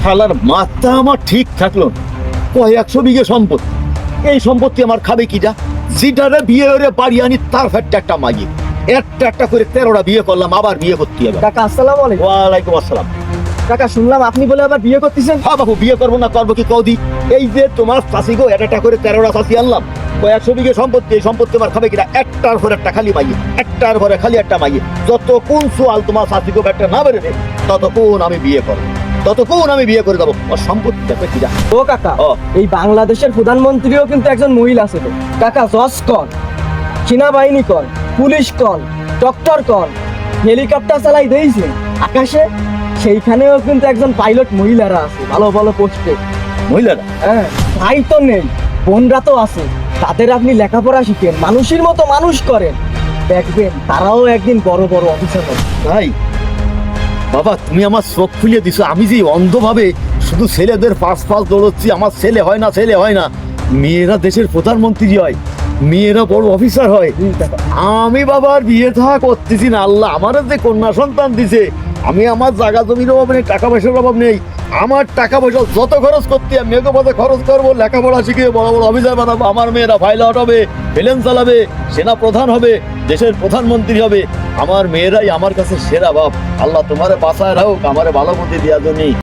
শালার মাথা আমার ঠিক থাকলো না। কয় 100 বিঘে সম্পত্তি, এই সম্পত্তি আমার খাবে কিটা? যেটারে বিয়ে করে বাড়ি আনি তার ফেরটা একটা মাগি, একটা করে 13টা বিয়ে করলাম, আবার বিয়ে করতে হবে। কাকা আসসালামু আলাইকুম। ওয়ালাইকুম আসসালাম। কাকা শুনলাম আপনি বলে আবার বিয়ে করতেছেন? হ্যাঁ বাবু, বিয়ে করবো না করবো কি কদি? এই যে তোমার চাষি গো, একটা করে 13টা চাষি আনলাম, 100 বিঘে সম্পত্তি, এই সম্পত্তি আমার খাবে কিনা? একটার পর একটা খালি মাইয়ে, একটার পরে খালি একটা মাইয়ে। যতক্ষণ সোয়াল তোমার চাষি গো একটা না বেরোবে, ততক্ষণ আমি বিয়ে করবো, ততক্ষণ আমি বিয়ে করে দেবো। ওর সম্পত্তি দেখবে কিনা? ও কাকা, ও। এই বাংলাদেশের প্রধানমন্ত্রীও কিন্তু একজন মহিলা ছিল। কাকা জজ কন, সেনাবাহিনী কন, পুলিশ কন, ডক্টর কন, হেলিকপ্টার চালাই দিয়েছে আকাশে, সেইখানেও কিন্তু একজন পাইলট মহিলারা আছে ভালো ভালো পোস্টে। মহিলারা? হ্যাঁ, ভাই তো নেই, বোনরা তো আছে। তাদের আপনি লেখাপড়া শিখেন, মানুষের মতো মানুষ করেন, দেখবেন তারাও একদিন বড় বড় অফিসার হবে। তাই বাবা, তুমি আমার চোখ খুলিয়ে দিছো। আমি যে অন্ধভাবে শুধু ছেলেদের পাশ দৌড়চ্ছি, আমার ছেলে হয় না, ছেলে হয় না। মেয়েরা দেশের প্রধানমন্ত্রী হয়, মেয়েরা বড় অফিসার হয়। আমি বাবার বিয়ে থা করতেছি না। আল্লাহ আমার যে কন্যা সন্তান দিছে, আমি আমার জায়গা জমির অভাব নেই, টাকা পয়সার অভাব নেই। আমার টাকা পয়সা যত খরচ করতে আমি মেঘ পথে খরচ করবো, লেখাপড়া শিখিয়ে বড় বড় অফিসার বানাবো। আমার মেয়েরা পাইলট হবে, প্লেন চালাবে, সেনা প্রধান হবে, দেশের প্রধানমন্ত্রী হবে। আমার মেয়েরাই আমার কাছে সেরা বাপ। আল্লাহ তোমারে বাঁচায় রাখুক, আমারে ভালো বুদ্ধি দিয়া জন্য।